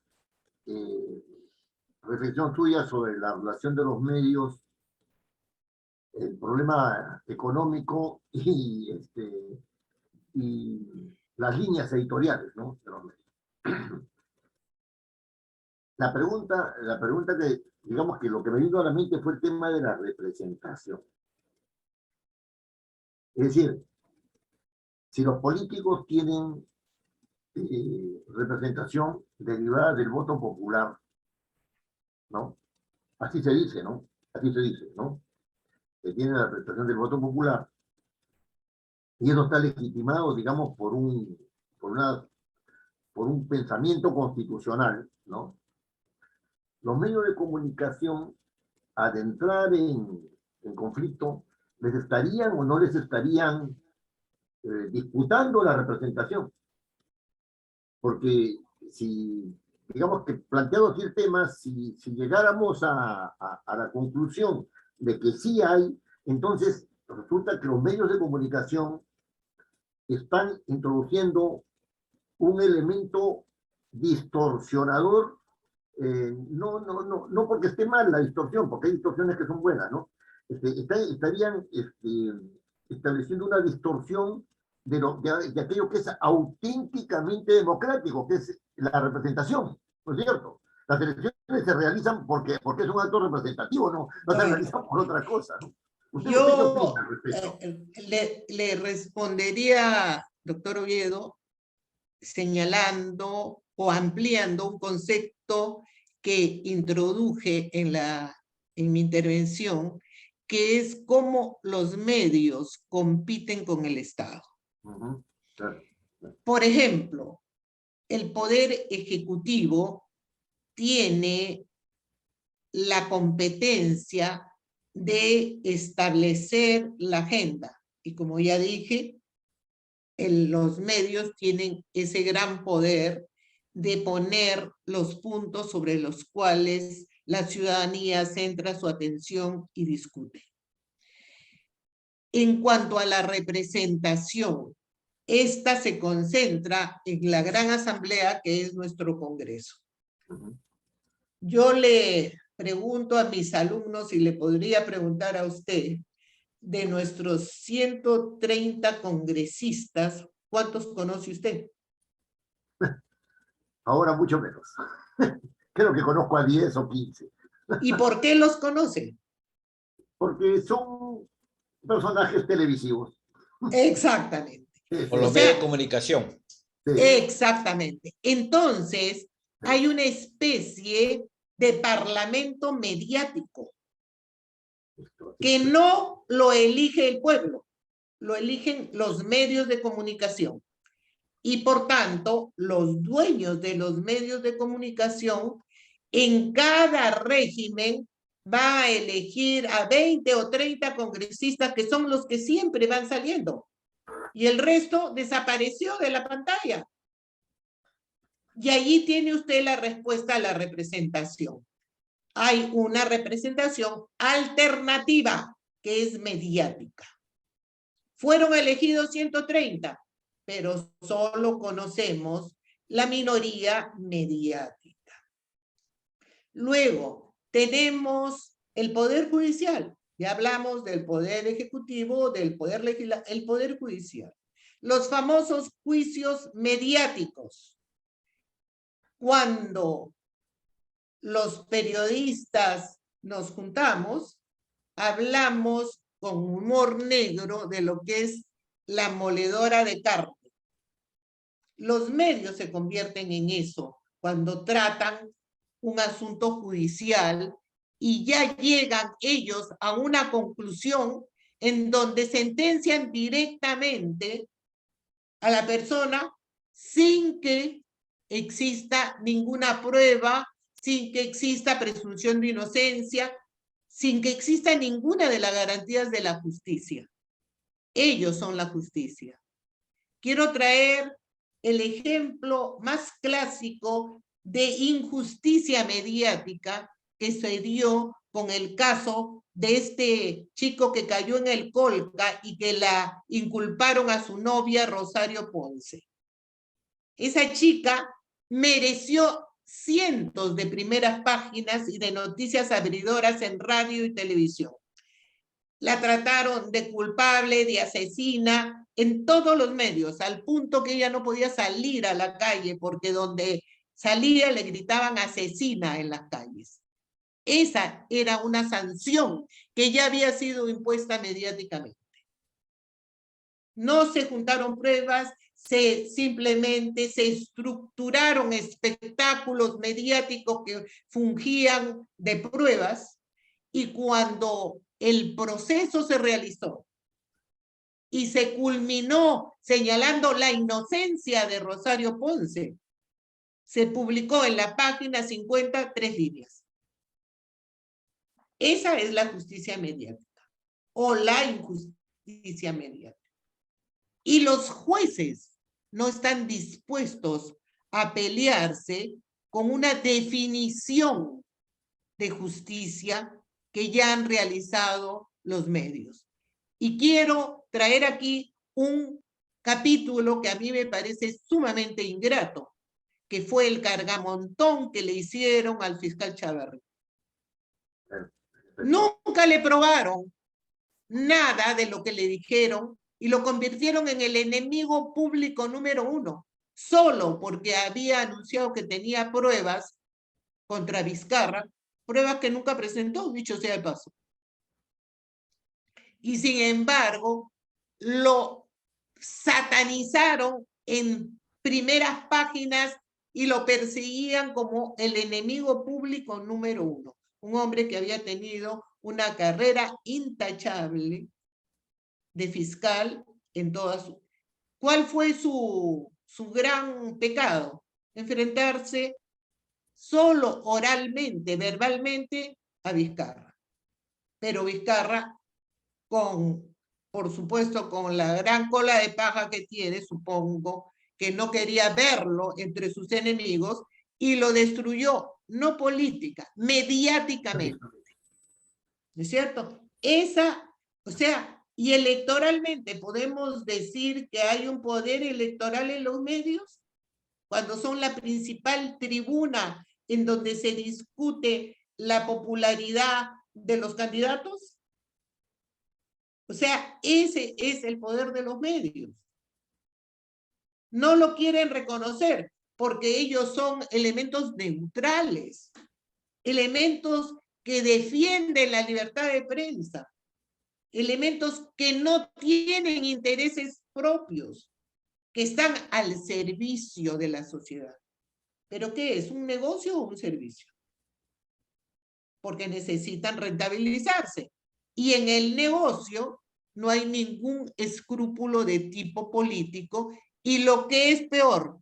reflexión suya sobre la relación de los medios, el problema económico y las líneas editoriales, ¿no?, de los medios. La pregunta que, digamos que lo que me vino a la mente fue el tema de la representación. Es decir, si los políticos tienen representación derivada del voto popular, ¿no? Así se dice, ¿no? Así se dice, ¿no? Que tiene la representación del voto popular, y eso está legitimado, digamos, por un pensamiento constitucional, ¿no? Los medios de comunicación, al entrar en conflicto, ¿les estarían o no les estarían disputando la representación? Porque si, digamos que planteado así el tema, si llegáramos a la conclusión de que sí hay, entonces resulta que los medios de comunicación están introduciendo un elemento distorsionador, no porque esté mal la distorsión, porque hay distorsiones que son buenas, ¿no? Estarían estableciendo una distorsión de aquello que es auténticamente democrático, que es la representación, ¿no es cierto? Las elecciones se realizan porque es un acto representativo, no se realizan por otra cosa, ¿no? ¿Usted qué opina al respecto? Le respondería, doctor Oviedo, señalando o ampliando un concepto que introduje en mi intervención, que es cómo los medios compiten con el Estado. Claro. Por ejemplo, el Poder Ejecutivo tiene la competencia de establecer la agenda. Y como ya dije, los medios tienen ese gran poder de poner los puntos sobre los cuales la ciudadanía centra su atención y discute. En cuanto a la representación, esta se concentra en la gran asamblea que es nuestro Congreso. Yo le pregunto a mis alumnos y le podría preguntar a usted, de nuestros 130 congresistas, ¿cuántos conoce usted? Ahora mucho menos. Creo que conozco a 10 o 15. ¿Y por qué los conoce? Porque son personajes televisivos. Exactamente. Por los medios de comunicación. Sí. Exactamente. Entonces, hay una especie de parlamento mediático que no lo elige el pueblo, lo eligen los medios de comunicación. Y por tanto, los dueños de los medios de comunicación en cada régimen va a elegir a 20 o 30 congresistas que son los que siempre van saliendo. Y el resto desapareció de la pantalla. Y allí tiene usted la respuesta a la representación. Hay una representación alternativa que es mediática. Fueron elegidos 130, pero solo conocemos la minoría mediática. Luego, tenemos el Poder Judicial. Ya hablamos del Poder Ejecutivo, del Poder Legislativo, el Poder Judicial. Los famosos juicios mediáticos. Cuando los periodistas nos juntamos, hablamos con humor negro de lo que es la moledora de carne. Los medios se convierten en eso cuando tratan un asunto judicial y ya llegan ellos a una conclusión en donde sentencian directamente a la persona sin que exista ninguna prueba, sin que exista presunción de inocencia, sin que exista ninguna de las garantías de la justicia. Ellos son la justicia. Quiero traer el ejemplo más clásico de injusticia mediática que se dio con el caso de este chico que cayó en el Colca y que la inculparon a su novia Rosario Ponce. Esa chica mereció cientos de primeras páginas y de noticias abridoras en radio y televisión. La trataron de culpable, de asesina, en todos los medios, al punto que ella no podía salir a la calle porque donde salía le gritaban asesina en las calles. Esa era una sanción que ya había sido impuesta mediáticamente. No se juntaron pruebas, simplemente se estructuraron espectáculos mediáticos que fungían de pruebas, y cuando el proceso se realizó y se culminó señalando la inocencia de Rosario Ponce, se publicó en la página 50 3 líneas. Esa es la justicia mediática o la injusticia mediática. Y los jueces no están dispuestos a pelearse con una definición de justicia que ya han realizado los medios. Y quiero traer aquí un capítulo que a mí me parece sumamente ingrato, que fue el cargamontón que le hicieron al fiscal Chávarri. Nunca le probaron nada de lo que le dijeron y lo convirtieron en el enemigo público número 1, solo porque había anunciado que tenía pruebas contra Vizcarra, pruebas que nunca presentó, dicho sea de paso. Y sin embargo, lo satanizaron en primeras páginas y lo perseguían como el enemigo público número 1. Un hombre que había tenido una carrera intachable de fiscal en toda su... ¿Cuál fue su gran pecado? Enfrentarse solo oralmente, verbalmente, a Vizcarra. Pero Vizcarra, por supuesto, con la gran cola de paja que tiene, supongo que no quería verlo entre sus enemigos y lo destruyó, no política, mediáticamente. ¿No es cierto? O sea, y electoralmente, ¿podemos decir que hay un poder electoral en los medios? Cuando son la principal tribuna en donde se discute la popularidad de los candidatos. O sea, ese es el poder de los medios. No lo quieren reconocer porque ellos son elementos neutrales, elementos que defienden la libertad de prensa, elementos que no tienen intereses propios, que están al servicio de la sociedad. ¿Pero qué es? ¿Un negocio o un servicio? Porque necesitan rentabilizarse. Y en el negocio no hay ningún escrúpulo de tipo político, y lo que es peor,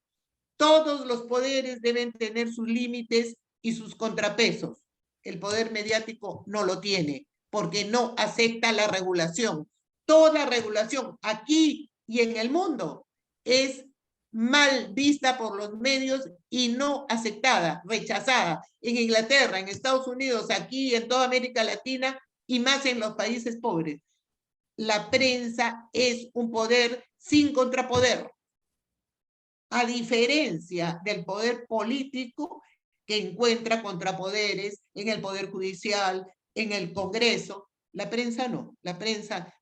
todos los poderes deben tener sus límites y sus contrapesos. El poder mediático no lo tiene, porque no acepta la regulación. Toda regulación aquí y en el mundo es mal vista por los medios y no aceptada, rechazada. En Inglaterra, en Estados Unidos, aquí en toda América Latina y más en los países pobres. La prensa es un poder sin contrapoder, a diferencia del poder político que encuentra contrapoderes en el poder judicial, en el Congreso. La prensa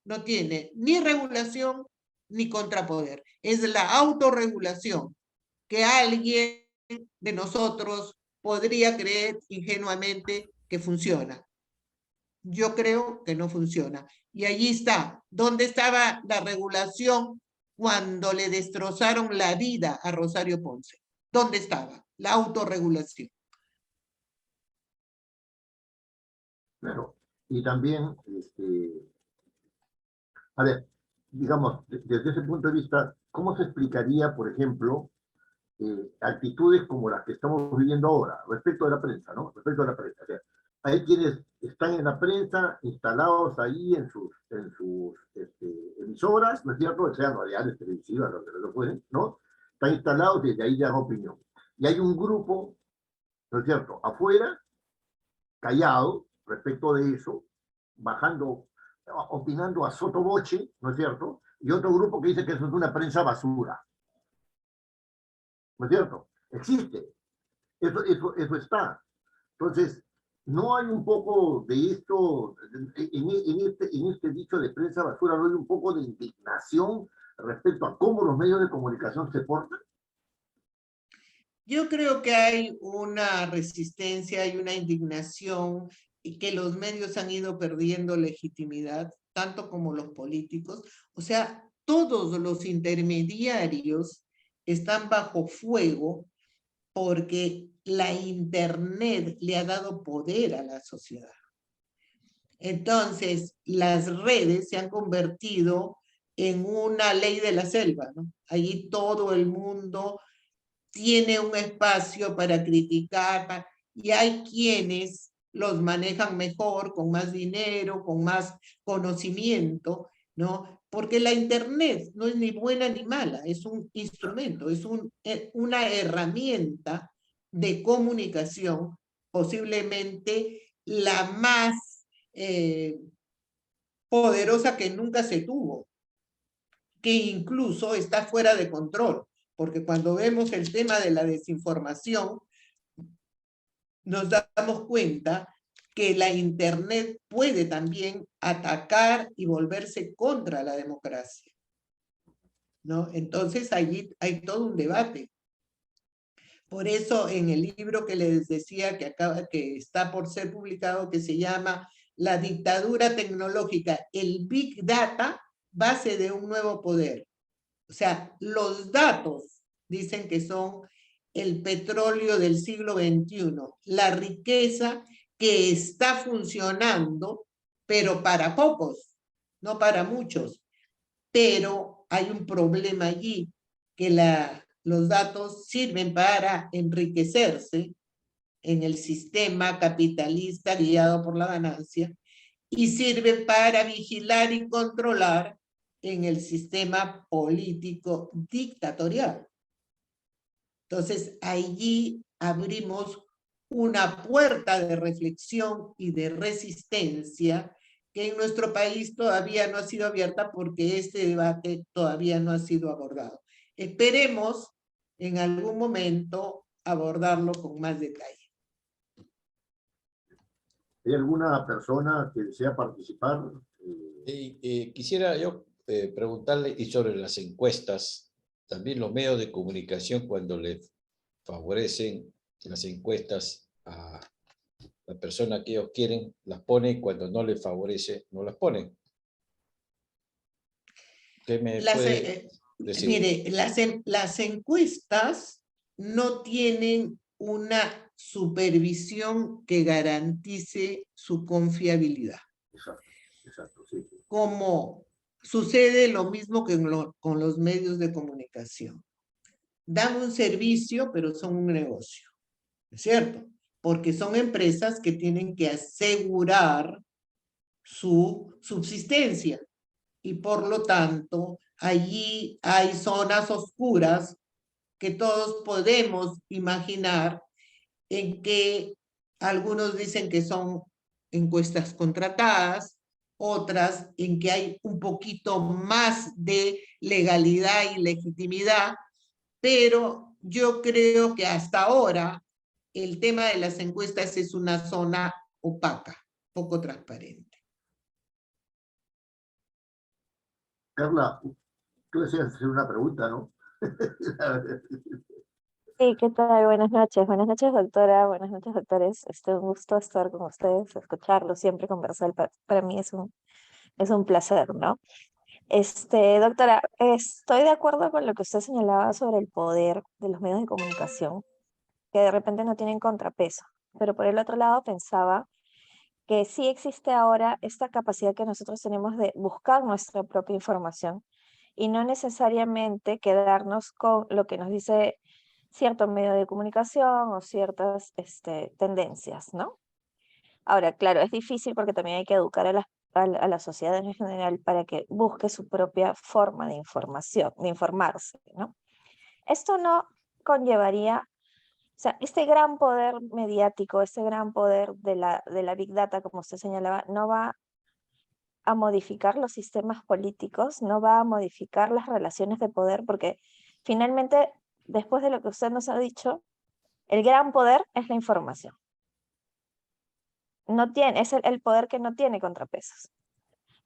no tiene ni regulación ni contrapoder. Es la autorregulación que alguien de nosotros podría creer ingenuamente que funciona. Yo creo que no funciona. Y allí está. ¿Dónde estaba la regulación cuando le destrozaron la vida a Rosario Ponce? ¿Dónde estaba la autorregulación? Claro, y también, a ver, digamos, desde ese punto de vista, ¿cómo se explicaría, por ejemplo, actitudes como las que estamos viviendo ahora, respecto de la prensa, ¿no? Respecto a la prensa. O sea, hay quienes están en la prensa, instalados ahí en sus emisoras, ¿no es cierto? Sean radiales, televisivas, lo que lo pueden, ¿no? Están instalados desde ahí dan opinión. Y hay un grupo, ¿no es cierto?, afuera, callado, respecto de eso, bajando, opinando a sotoboche, ¿no es cierto? Y otro grupo que dice que eso es una prensa basura. ¿No es cierto? Existe. Eso está. Entonces, no hay un poco de esto, en este dicho de prensa basura, no hay un poco de indignación respecto a cómo los medios de comunicación se portan. Yo creo que hay una resistencia y una indignación y que los medios han ido perdiendo legitimidad, tanto como los políticos. O sea, todos los intermediarios están bajo fuego porque la Internet le ha dado poder a la sociedad. Entonces, las redes se han convertido en una ley de la selva, ¿no? Allí todo el mundo tiene un espacio para criticar, y hay quienes los manejan mejor, con más dinero, con más conocimiento, ¿no? Porque la Internet no es ni buena ni mala, es un instrumento, es una herramienta de comunicación, posiblemente la más poderosa que nunca se tuvo, que incluso está fuera de control, porque cuando vemos el tema de la desinformación, nos damos cuenta que la Internet puede también atacar y volverse contra la democracia, ¿no? Entonces allí hay todo un debate. Por eso en el libro que les decía que está por ser publicado, que se llama La dictadura tecnológica, el Big Data, base de un nuevo poder. O sea, los datos dicen que son el petróleo del siglo XXI, la riqueza que está funcionando, pero para pocos, no para muchos. Pero hay un problema allí, que los datos sirven para enriquecerse en el sistema capitalista guiado por la ganancia, y sirven para vigilar y controlar en el sistema político dictatorial. Entonces, allí abrimos una puerta de reflexión y de resistencia que en nuestro país todavía no ha sido abierta, porque este debate todavía no ha sido abordado. Esperemos en algún momento abordarlo con más detalle. ¿Hay alguna persona que desea participar? Quisiera yo preguntarle, y sobre las encuestas, también los medios de comunicación, cuando le favorecen las encuestas a la persona que ellos quieren, las ponen; cuando no les favorece, no las ponen. ¿Qué me puede decir? Mire, las encuestas no tienen una supervisión que garantice su confiabilidad. Exacto, exacto, sí. Como sucede lo mismo que con los medios de comunicación. Dan un servicio, pero son un negocio, ¿es cierto? Porque son empresas que tienen que asegurar su subsistencia, y por lo tanto allí hay zonas oscuras que todos podemos imaginar, en que algunos dicen que son encuestas contratadas, otras en que hay un poquito más de legalidad y legitimidad, pero yo creo que hasta ahora el tema de las encuestas es una zona opaca, poco transparente. Carla, tú deseas hacer una pregunta, ¿no? Sí, ¿qué tal? Buenas noches, doctora, buenas noches, doctores. Un gusto estar con ustedes, escucharlos, siempre conversar. Para mí es un placer, ¿no? Doctora, estoy de acuerdo con lo que usted señalaba sobre el poder de los medios de comunicación, que de repente no tienen contrapeso. Pero por el otro lado pensaba que sí existe ahora esta capacidad que nosotros tenemos de buscar nuestra propia información y no necesariamente quedarnos con lo que nos dice cierto medio de comunicación o ciertas tendencias, ¿no? Ahora, claro, es difícil porque también hay que educar a la sociedad en general para que busque su propia forma de información, de informarse, ¿no? Esto no conllevaría, o sea, este gran poder mediático, este gran poder de la Big Data, como usted señalaba, no va a modificar los sistemas políticos, no va a modificar las relaciones de poder, porque finalmente, después de lo que usted nos ha dicho, el gran poder es la información. Es el poder que no tiene contrapesos.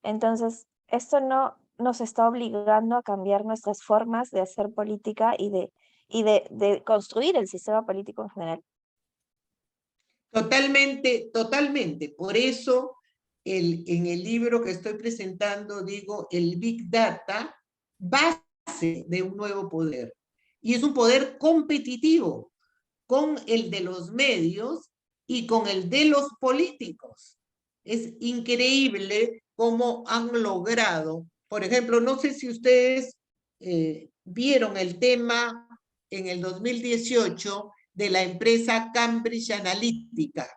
Entonces, esto no nos está obligando a cambiar nuestras formas de hacer política y de construir el sistema político en general. Totalmente, totalmente. Por eso en el libro que estoy presentando digo, el Big Data base de un nuevo poder. Y es un poder competitivo con el de los medios y con el de los políticos. Es increíble cómo han logrado, por ejemplo, no sé si ustedes vieron el tema en el 2018 de la empresa Cambridge Analytica,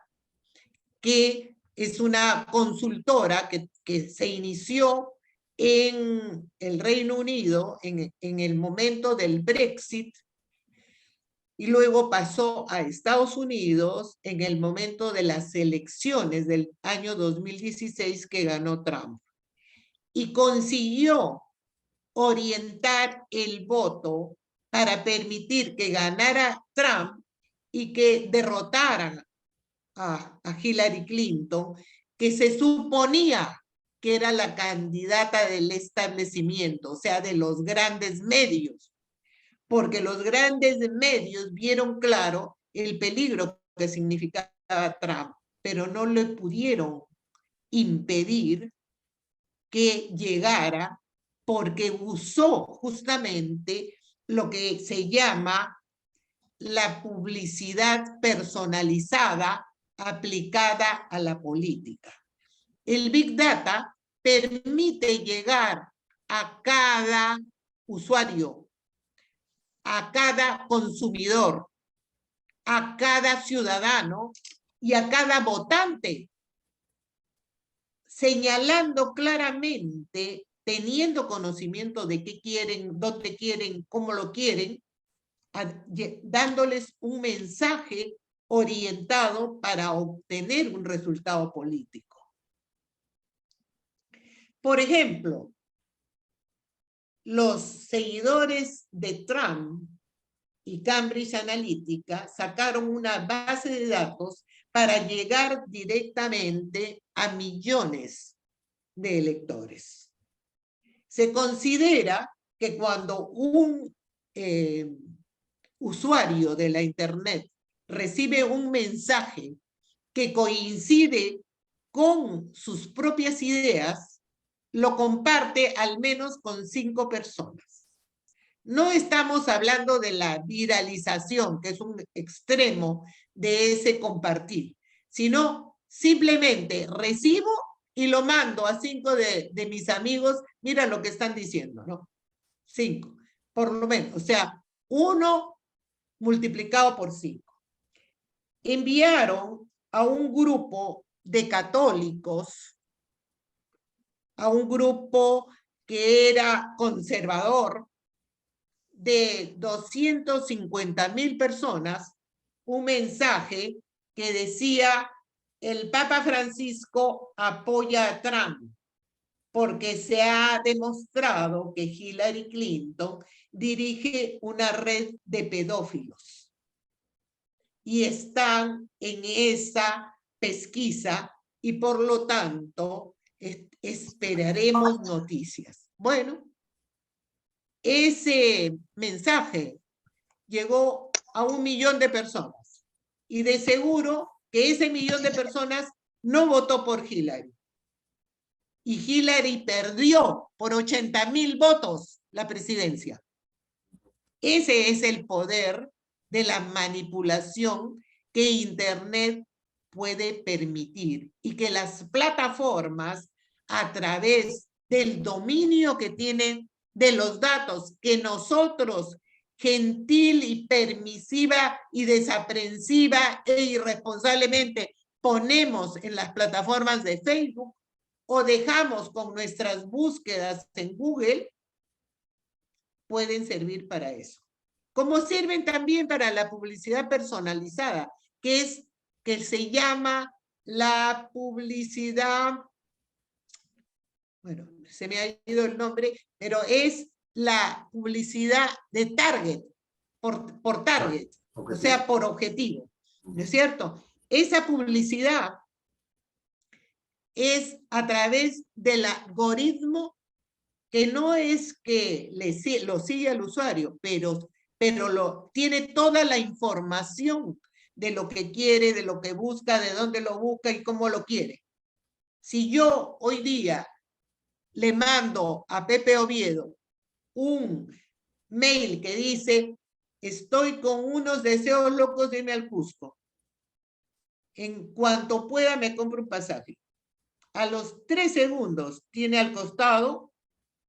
que es una consultora que se inició en el Reino Unido en el momento del Brexit y luego pasó a Estados Unidos en el momento de las elecciones del año 2016 que ganó Trump. Y consiguió orientar el voto para permitir que ganara Trump y que derrotaran a Hillary Clinton, que se suponía que era la candidata del establecimiento, o sea, de los grandes medios, porque los grandes medios vieron claro el peligro que significaba Trump, pero no le pudieron impedir que llegara porque usó justamente lo que se llama la publicidad personalizada aplicada a la política. El Big Data permite llegar a cada usuario, a cada consumidor, a cada ciudadano y a cada votante, señalando claramente, teniendo conocimiento de qué quieren, dónde quieren, cómo lo quieren, dándoles un mensaje orientado para obtener un resultado político. Por ejemplo, los seguidores de Trump y Cambridge Analytica sacaron una base de datos para llegar directamente a millones de electores. Se considera que cuando un usuario de la Internet recibe un mensaje que coincide con sus propias ideas, lo comparte al menos con 5 personas. No estamos hablando de la viralización, que es un extremo de ese compartir, sino simplemente recibo y lo mando a 5 de mis amigos, mira lo que están diciendo, ¿no? 5, por lo menos, o sea, 1 multiplicado por 5. Enviaron a un grupo de católicos, a un grupo que era conservador, de 250,000 personas, un mensaje que decía: el Papa Francisco apoya a Trump porque se ha demostrado que Hillary Clinton dirige una red de pedófilos y están en esa pesquisa y por lo tanto esperaremos noticias. Bueno, ese mensaje llegó a 1 millón de personas y de seguro que ese 1 millón de personas no votó por Hillary. Y Hillary perdió por 80,000 votos la presidencia. Ese es el poder de la manipulación que Internet puede permitir y que las plataformas, a través del dominio que tienen de los datos que nosotros, gentil y permisiva y desaprensiva e irresponsablemente ponemos en las plataformas de Facebook o dejamos con nuestras búsquedas en Google, pueden servir para eso. Como sirven también para la publicidad personalizada, que se llama la publicidad, bueno, se me ha ido el nombre, pero es la publicidad de target, por target, o sea, por objetivo, ¿no es cierto? Esa publicidad es a través del algoritmo que no es que lo sigue al usuario, pero tiene toda la información de lo que quiere, de lo que busca, de dónde lo busca y cómo lo quiere. Si yo hoy día le mando a Pepe Oviedo un mail que dice, estoy con unos deseos locos de irme al Cusco. En cuanto pueda me compro un pasaje. A los 3 segundos tiene al costado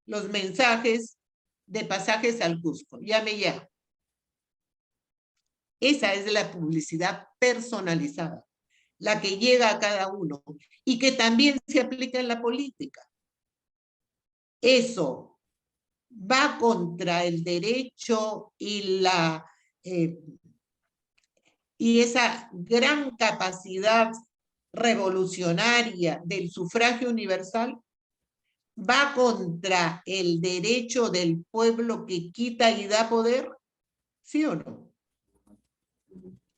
los mensajes de pasajes al Cusco. Llame ya. Esa es la publicidad personalizada, la que llega a cada uno y que también se aplica en la política. Eso va contra el derecho y esa gran capacidad revolucionaria del sufragio universal, va contra el derecho del pueblo que quita y da poder, ¿sí o no?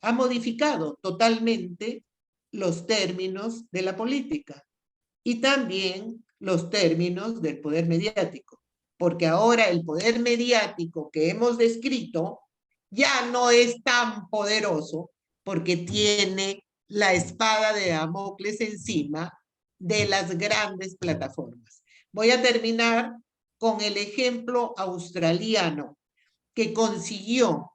Ha modificado totalmente los términos de la política y también los términos del poder mediático, porque ahora el poder mediático que hemos descrito ya no es tan poderoso porque tiene la espada de Damocles encima de las grandes plataformas. Voy a terminar con el ejemplo australiano que consiguió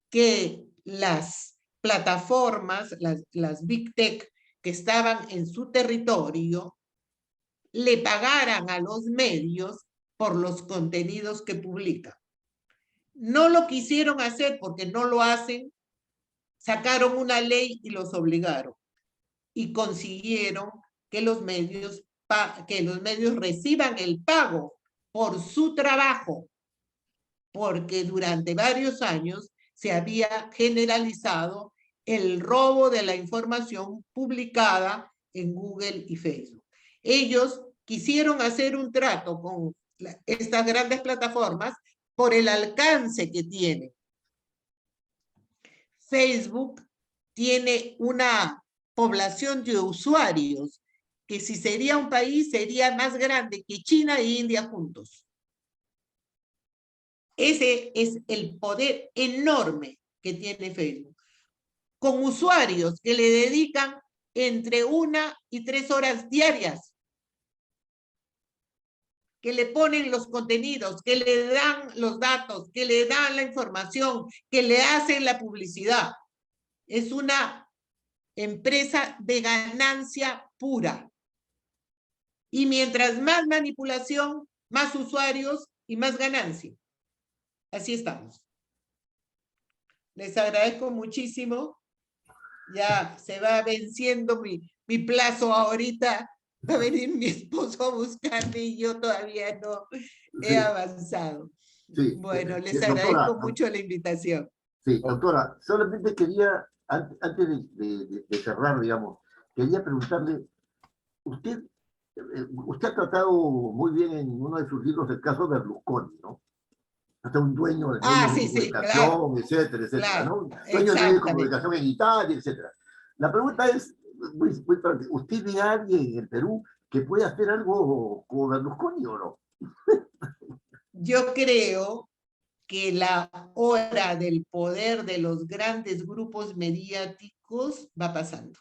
que las plataformas, las Big Tech que estaban en su territorio, le pagaran a los medios por los contenidos que publican. No lo quisieron hacer porque no lo hacen, sacaron una ley y los obligaron. Y consiguieron que los medios reciban el pago por su trabajo, porque durante varios años se había generalizado el robo de la información publicada en Google y Facebook. Ellos quisieron hacer un trato con estas grandes plataformas por el alcance que tiene. Facebook tiene una población de usuarios que si sería un país sería más grande que China e India juntos. Ese es el poder enorme que tiene Facebook, con usuarios que le dedican entre 1 y 3 horas diarias, que le ponen los contenidos, que le dan los datos, que le dan la información, que le hacen la publicidad. Es una empresa de ganancia pura. Y mientras más manipulación, más usuarios y más ganancia. Así estamos. Les agradezco muchísimo. Ya se va venciendo mi plazo ahorita. Va a venir mi esposo a buscarme y yo todavía no he avanzado. Sí. Bueno, les Doctora, agradezco mucho la invitación. Sí, doctora, solamente quería, antes de cerrar, digamos, quería preguntarle, usted ha tratado muy bien en uno de sus libros el caso de Berlusconi, ¿no? Hasta un dueño de medios de Sí, comunicación, claro, etcétera, etcétera, claro, ¿no? Dueño de medios de comunicación en Italia, etcétera. La pregunta es, muy práctica, ¿usted ve a alguien en el Perú que pueda hacer algo como Berlusconi o no? Yo creo que la hora del poder de los grandes grupos mediáticos va pasando.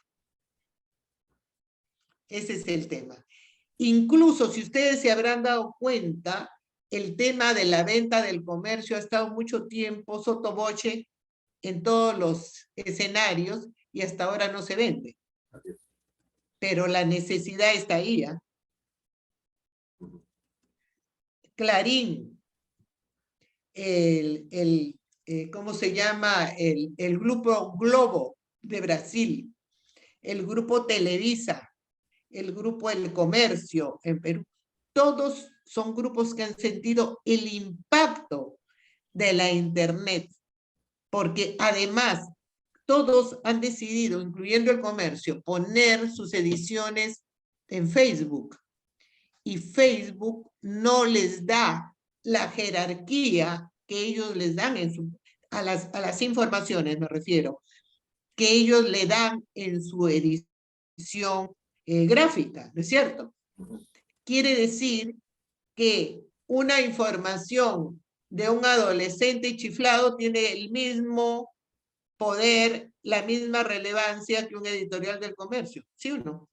Ese es el tema. Incluso si ustedes se habrán dado cuenta, el tema de la venta del comercio ha estado mucho tiempo sottovoce en todos los escenarios y hasta ahora no se vende. Pero la necesidad está ahí. Clarín, ¿cómo se llama? El grupo Globo de Brasil, el grupo Televisa, el grupo El Comercio en Perú, todos son grupos que han sentido el impacto de la Internet, porque además todos han decidido, incluyendo El Comercio, poner sus ediciones en Facebook, y Facebook no les da la jerarquía que ellos les dan a las informaciones, me refiero, que ellos le dan en su edición gráfica, ¿no es cierto? Quiere decir que una información de un adolescente chiflado tiene el mismo poder, la misma relevancia que un editorial del Comercio, ¿sí o no?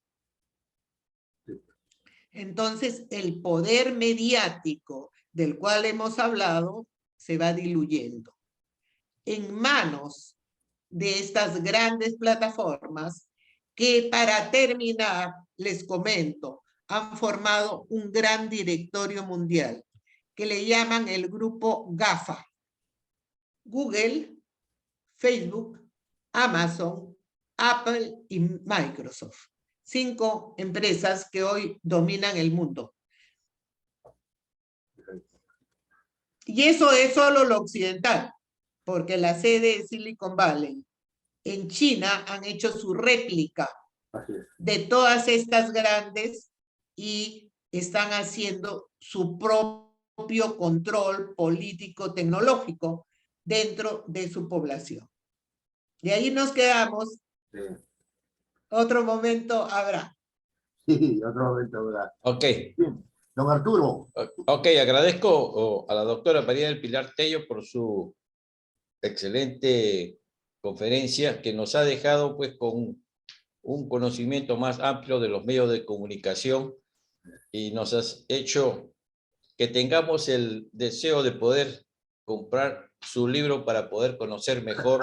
Entonces, el poder mediático del cual hemos hablado se va diluyendo. En manos de estas grandes plataformas que, para terminar, les comento, han formado un gran directorio mundial que le llaman el grupo GAFA. Google, Facebook, Amazon, Apple y Microsoft. 5 empresas que hoy dominan el mundo. Y eso es solo lo occidental, porque la sede de Silicon Valley en China han hecho su réplica de todas estas grandes y están haciendo su propio control político tecnológico dentro de su población. Y ahí nos quedamos. Sí. Otro momento habrá. Sí, otro momento habrá. Ok. Bien. Don Arturo. Ok, agradezco a la doctora María del Pilar Tello por su excelente conferencia que nos ha dejado pues con un conocimiento más amplio de los medios de comunicación y nos has hecho que tengamos el deseo de poder comprar su libro para poder conocer mejor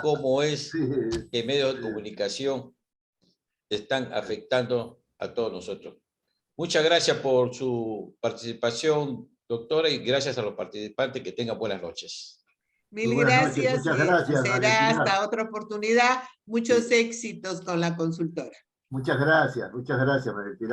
cómo es Sí, que medios de comunicación están afectando a todos nosotros. Muchas gracias por su participación, doctora, y gracias a los participantes. Que tengan buenas noches. Mil buenas noches. gracias. Muchas gracias, María Será Pilar. hasta otra oportunidad. Muchos Sí. éxitos con la consultora. Muchas gracias, María Pilar.